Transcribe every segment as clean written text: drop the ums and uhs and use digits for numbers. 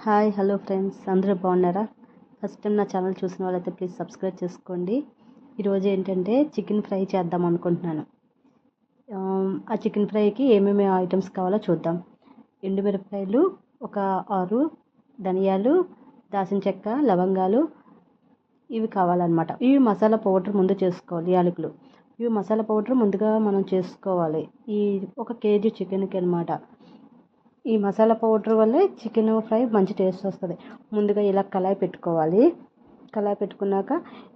Hi hello friends, అందరూ బాగున్నారా? First time నా ఛానల్ చూసిన వాళ్ళైతే ప్లీజ్ సబ్స్క్రైబ్ చేసుకోండి. ఈరోజు ఏంటంటే చికెన్ ఫ్రై చేద్దాం అనుకుంటున్నాను. ఆ చికెన్ ఫ్రైకి ఏమేమి ఐటమ్స్ కావాలో చూద్దాం. ఎండుమిరపకాయలు ఒక 6, ధనియాలు, దాల్చిన చెక్క, లవంగాలు ఇవి కావాలన్నమాట. ఇవి మసాలా పౌడర్ ముందు చేసుకోవాలి. యాలకులు ఇవి మసాలా పౌడర్ ముందుగా మనం చేసుకోవాలి. ఈ 1 కేజీ చికెన్కి అనమాట. ఈ మసాలా పౌడర్ వల్లే చికెన్ ఫ్రై మంచి టేస్ట్ వస్తుంది. ముందుగా ఇలా కళాయి పెట్టుకోవాలి. కళాయి పెట్టుకున్నాక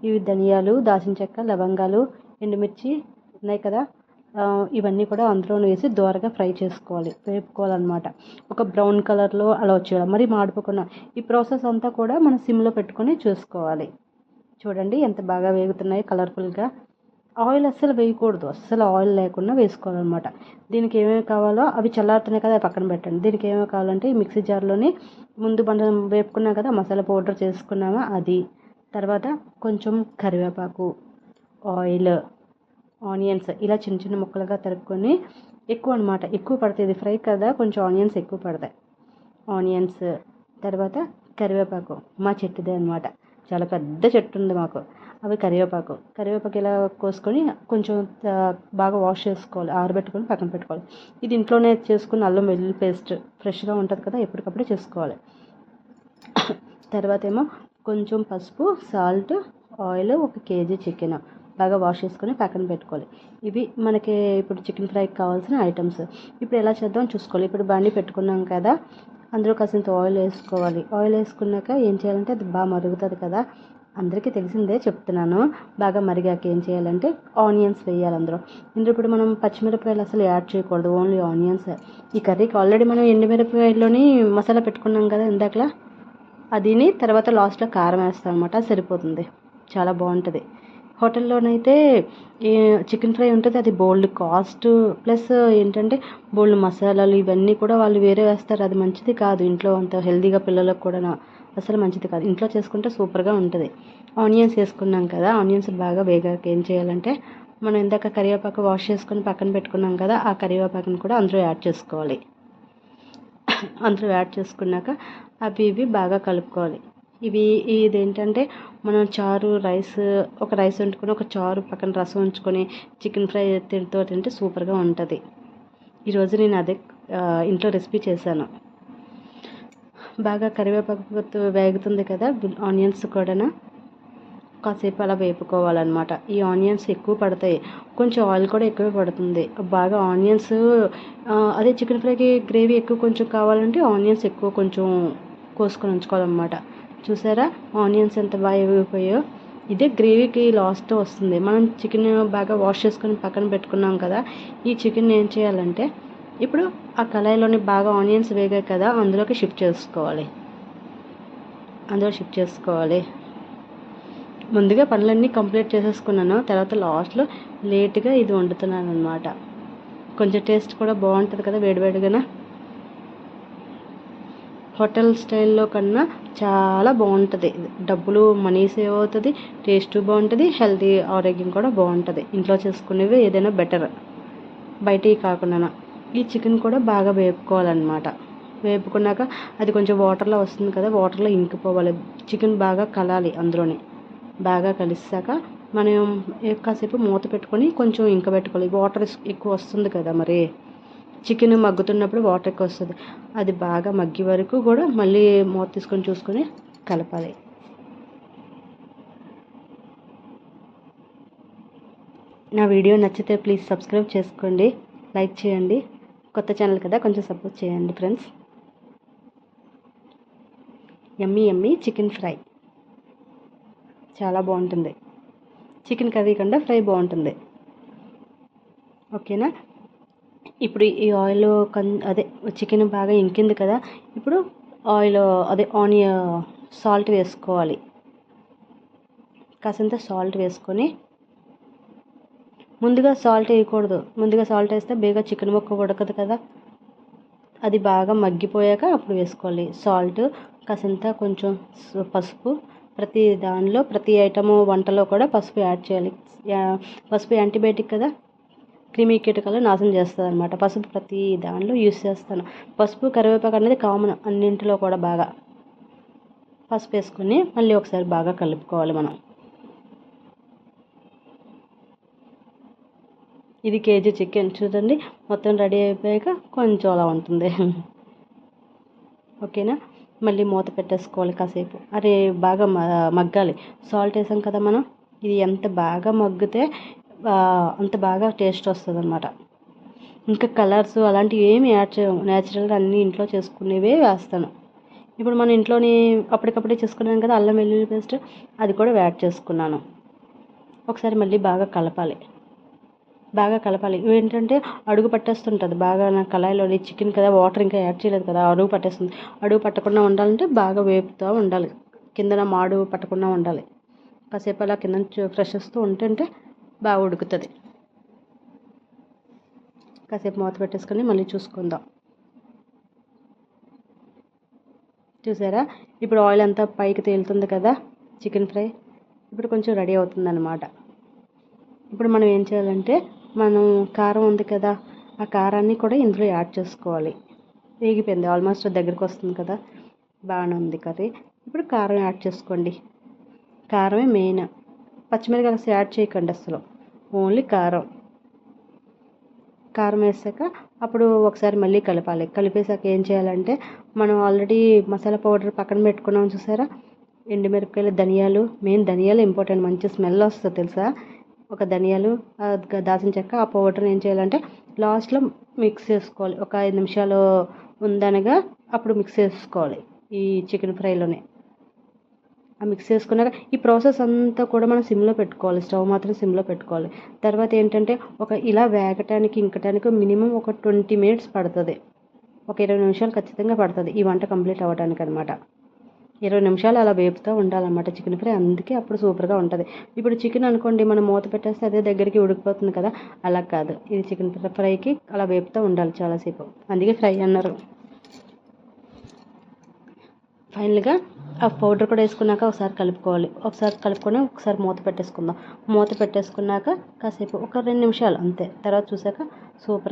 ఇవి ధనియాలు, దాల్చిన చెక్క, లవంగాలు, ఎండుమిర్చి ఉన్నాయి కదా, ఇవన్నీ కూడా అందులో వేసి దోరగా ఫ్రై చేసుకోవాలి, వేపుకోవాలన్నమాట. ఒక బ్రౌన్ కలర్లో అలా వచ్చేయాలి, మరి మాడిపోకుండా. ఈ ప్రాసెస్ అంతా కూడా మనం సిమ్లో పెట్టుకొని చూసుకోవాలి. చూడండి ఎంత బాగా వేగుతున్నాయి కలర్ఫుల్గా. ఆయిల్ అస్సలు వేయకూడదు, అస్సలు ఆయిల్ లేకుండా వేసుకోవాలన్నమాట. దీనికి ఏమేమి కావాలో అవి చల్లారుతున్నాయి కదా, పక్కన పెట్టండి. దీనికి ఏమేమి కావాలంటే ఈ మిక్సీ జార్లోని ముందు మనం వేపుకున్నాం కదా, మసాలా పౌడర్ చేసుకున్నామా అది, తర్వాత కొంచెం కరివేపాకు, ఆయిల్, ఆనియన్స్ ఇలా చిన్న చిన్న ముక్కలుగా తరుక్కొని, ఎక్కువ అనమాట, ఎక్కువ పడతాయి, ఇది ఫ్రై కదా, కొంచెం ఆనియన్స్ ఎక్కువ పడతాయి. ఆనియన్స్, తర్వాత కరివేపాకు మా చెట్టుదే అనమాట, చాలా పెద్ద చెట్టు ఉంది మాకు. అవి కరివేపాకు ఇలా కోసుకొని కొంచెం బాగా వాష్ చేసుకోవాలి, ఆరబెట్టుకొని పక్కన పెట్టుకోవాలి. ఇది ఇంట్లోనే చేసుకుని అల్లం వెల్లుల్లి పేస్ట్ ఫ్రెష్గా ఉంటుంది కదా, ఎప్పటికప్పుడే చేసుకోవాలి. తర్వాత ఏమో కొంచెం పసుపు, సాల్ట్, ఆయిల్, 1 కేజీ చికెన్ బాగా వాష్ చేసుకొని పక్కన పెట్టుకోవాలి. ఇవి మనకి ఇప్పుడు చికెన్ ఫ్రైకి కావాల్సిన ఐటమ్స్. ఇప్పుడు ఎలా చేద్దాం చూసుకోవాలి. ఇప్పుడు బండి పెట్టుకున్నాం కదా, అందులో కాసింత ఆయిల్ వేసుకోవాలి. ఆయిల్ వేసుకున్నాక ఏం చేయాలంటే అది బాగా మరుగుతుంది కదా, అందరికీ తెలిసిందే చెప్తున్నాను. బాగా మరిగాక ఏం చేయాలంటే ఆనియన్స్ వేయాలి అందులో. ఇప్పుడు మనం పచ్చిమిరపకాయలు అసలు యాడ్ చేయకూడదు, ఓన్లీ ఆనియన్స్. ఈ కర్రీకి ఆల్రెడీ మనం ఎండుమిరపకాయల్లోని మసాలా పెట్టుకున్నాం కదా ఇందాకలా, అదిని తర్వాత లాస్ట్లో కారం వేస్తాం అనమాట, సరిపోతుంది, చాలా బాగుంటుంది. హోటల్లోనైతే చికెన్ ఫ్రై ఉంటుంది, అది బోల్డ్ కాస్ట్, ప్లస్ ఏంటంటే బోల్డ్ మసాలాలు ఇవన్నీ కూడా వాళ్ళు వేరే వేస్తారు, అది మంచిది కాదు. ఇంట్లో అంత హెల్తీగా పిల్లలకు కూడా అసలు మంచిది కాదు. ఇంట్లో చేసుకుంటే సూపర్గా ఉంటుంది. ఆనియన్స్ వేసుకున్నాం కదా, ఆనియన్స్ బాగా వేగాక ఏం చేయాలంటే మనం ఇందాక కరివేపాకు వాష్ చేసుకొని పక్కన పెట్టుకున్నాం కదా, ఆ కరివేపాకుని కూడా అందులో యాడ్ చేసుకోవాలి. అందులో యాడ్ చేసుకున్నాక ఇవి బాగా కలుపుకోవాలి. ఇదేంటంటే మనం చారు ఒక రైస్ వండుకొని ఒక చారు పక్కన రసం ఉంచుకొని చికెన్ ఫ్రై తింటే సూపర్గా ఉంటుంది. ఈరోజు నేను అదే ఇంట్లో రెసిపీ చేశాను. బాగా కరివేపాకు వేగుతుంది కదా, ఆనియన్స్ కూడా కాసేపు అలా వేపుకోవాలన్నమాట. ఈ ఆనియన్స్ ఎక్కువ పడతాయి, కొంచెం ఆయిల్ కూడా ఎక్కువే పడుతుంది. బాగా ఆనియన్స్, అదే చికెన్ ఫ్రైకి గ్రేవీ ఎక్కువ కొంచెం కావాలంటే ఆనియన్స్ ఎక్కువ కొంచెం కోసుకొని ఉంచుకోవాలన్నమాట. చూసారా ఆనియన్స్ ఎంత బాగా వేగిపోయాయో. ఇదే గ్రేవీకి లాస్ట్ వస్తుంది. మనం చికెన్ బాగా వాష్ చేసుకొని పక్కన పెట్టుకున్నాం కదా, ఈ చికెన్ ఏం చేయాలంటే ఇప్పుడు ఆ కళాయిలోని బాగా ఆనియన్స్ వేగాయి కదా, అందులోకి షిఫ్ట్ చేసుకోవాలి. ముందుగా పనులన్నీ కంప్లీట్ చేసేసుకున్నాను, తర్వాత లాస్ట్లో లేట్గా ఇది వండుతున్నాను అనమాట. కొంచెం టేస్ట్ కూడా బాగుంటుంది కదా వేడివేడిగా. హోటల్ స్టైల్లో కన్నా చాలా బాగుంటుంది. డబ్బులు మనీ సేవ్ అవుతుంది, టేస్ట్ బాగుంటుంది, హెల్తీ ఆరోగ్యం కూడా బాగుంటుంది. ఇంట్లో చేసుకునేవి ఏదైనా బెటర్, బయటికి కాకుండా. ఈ చికెన్ కూడా బాగా వేపుకోవాలన్నమాట. వేపుకున్నాక అది కొంచెం వాటర్లో వస్తుంది కదా, వాటర్లో ఇంకిపోవాలి. చికెన్ బాగా కలాలి, అందులోనే బాగా కలిసాక మనం కాసేపు మూత పెట్టుకొని కొంచెం ఇంకబెట్టుకోవాలి. వాటర్ ఎక్కువ వస్తుంది కదా, మరి చికెన్ మగ్గుతున్నప్పుడు వాటర్ ఎక్కువ వస్తుంది. అది బాగా మగ్గే వరకు కూడా మళ్ళీ మూత తీసుకొని చూసుకొని కలపాలి. నా వీడియో నచ్చితే ప్లీజ్ సబ్స్క్రైబ్ చేసుకోండి, లైక్ చేయండి. కొత్త ఛానల్ కదా, కొంచెం సపోర్ట్ చేయండి ఫ్రెండ్స్. యమ్మీ చికెన్ ఫ్రై చాలా బాగుంటుంది. చికెన్ కర్రీ కన్నా ఫ్రై బాగుంటుంది. ఓకేనా? ఇప్పుడు ఈ ఆయిల్ అదే చికెన్ బాగా ఇంకింది కదా, ఇప్పుడు సాల్ట్ వేసుకోవాలి. కాసంత సాల్ట్ వేసుకొని, ముందుగా సాల్ట్ వేయకూడదు. ముందుగా సాల్ట్ వేస్తే బేగా చికెన్ ముక్క ఉడకదు కదా, అది బాగా మగ్గిపోయాక అప్పుడు వేసుకోవాలి సాల్ట్. కాసంత కొంచెం పసుపు, ప్రతి ఐటము వంటలో కూడా పసుపు యాడ్ చేయాలి. పసుపు యాంటీబయాటిక్ కదా, క్రిమి కీటకాలు నాశనం చేస్తుంది అనమాట. పసుపు ప్రతి దానిలో యూస్ చేస్తాను. పసుపు కరివేపాకు అనేది కామన్ అన్నింటిలో కూడా బాగా. పసుపు వేసుకొని మళ్ళీ ఒకసారి బాగా కలుపుకోవాలి మనం. ఇది కేజీ చికెన్ చూడండి, మొత్తం రెడీ అయిపోయాక కొంచెం అలా ఉంటుంది. ఓకేనా, మళ్ళీ మూత పెట్టేసుకోవాలి కాసేపు. అరే బాగా మగ్గాలి, సాల్ట్ వేసాం కదా మనం. ఇది ఎంత బాగా మగ్గితే అంత బాగా టేస్ట్ వస్తుంది అన్నమాట. ఇంకా కలర్స్ అలాంటివి ఏమి యాడ్ చేయము, న్యాచురల్గా అన్నీ ఇంట్లో చేసుకునేవే వేస్తాను. ఇప్పుడు మన ఇంట్లోని అప్పటికప్పుడే చేసుకున్నాను కదా అల్లం వెల్లుల్లి పేస్ట్, అది కూడా యాడ్ చేసుకున్నాను. ఒకసారి మళ్ళీ బాగా కలపాలి. ఏంటంటే అడుగు పట్టేస్తుంటుంది బాగా. నా కళాయిలోని చికెన్ కదా, వాటర్ ఇంకా యాడ్ చేయలేదు కదా, అడుగు పట్టేస్తుంది. అడుగు పట్టకుండా ఉండాలంటే బాగా వేపుతూ ఉండాలి, కిందన మాడు పట్టకుండా ఉండాలి. కాసేపు అలా కింద ఫ్రెష్ వస్తూ ఉంటుంటే బాగా ఉడుకుతుంది. కాసేపు మూత పెట్టేసుకొని మళ్ళీ చూసుకుందాం. చూసారా, ఇప్పుడు ఆయిల్ అంతా పైకి తేలుతుంది కదా చికెన్ ఫ్రై. ఇప్పుడు కొంచెం రెడీ అవుతుంది అన్నమాట. ఇప్పుడు మనం ఏం చేయాలంటే, మనం కారం ఉంది కదా, ఆ కారాన్ని కూడా ఇందులో యాడ్ చేసుకోవాలి. వేగిపోయింది, ఆల్మోస్ట్ దగ్గరికి వస్తుంది కదా, బాగానే ఉంది కర్రీ. ఇప్పుడు కారం యాడ్ చేసుకోండి. కారమే మెయిన్, పచ్చిమిరపకాయలు యాడ్ చేయకండి అసలు, ఓన్లీ కారం. కారం వేసాక అప్పుడు ఒకసారి మళ్ళీ కలపాలి. కలిపేసాక ఏం చేయాలంటే, మనం ఆల్రెడీ మసాలా పౌడర్ పక్కన పెట్టుకున్నాం చూసారా, ఎండుమిరపకాయలు, ధనియాలు, మెయిన్ ధనియాలు ఇంపార్టెంట్, మంచి స్మెల్ వస్తుంది తెలుసా. ఒక ధనియాలు, దాల్చిన చెక్క, ఆ పౌడర్ని ఏం చేయాలంటే లాస్ట్లో మిక్స్ చేసుకోవాలి. ఒక 5 నిమిషాలు ఉందనగా అప్పుడు మిక్స్ చేసుకోవాలి ఈ చికెన్ ఫ్రైలోనే. ఆ మిక్స్ చేసుకున్నాక ఈ ప్రాసెస్ అంతా కూడా మనం సిమ్లో పెట్టుకోవాలి, స్టవ్ మాత్రం సిమ్లో పెట్టుకోవాలి. తర్వాత ఏంటంటే ఇలా వేగటానికి ఇంకటానికి మినిమం ఒక 20 మినిట్స్ పడుతుంది, ఒక 20 నిమిషాలు ఖచ్చితంగా పడుతుంది ఈ వంట కంప్లీట్ అవ్వడానికి అనమాట. 20 నిమిషాలు అలా వేపుతూ ఉండాలన్నమాట చికెన్ ఫ్రై, అందుకే అప్పుడు సూపర్గా ఉంటుంది. ఇప్పుడు చికెన్ అనుకోండి మనం మూత పెట్టేస్తే అదే దగ్గరికి ఉడికిపోతుంది కదా, అలా కాదు. ఇది చికెన్ ఫ్రైకి అలా వేపుతూ ఉండాలి చాలాసేపు, అందుకే ఫ్రై అన్నారు. ఫైనల్గా ఆ పౌడర్ కూడా వేసుకున్నాక ఒకసారి కలుపుకోవాలి. ఒకసారి మూత పెట్టేసుకుందాం. మూత పెట్టేసుకున్నాక కాసేపు ఒక 2 నిమిషాలు అంతే. తర్వాత చూసాక సూపర్.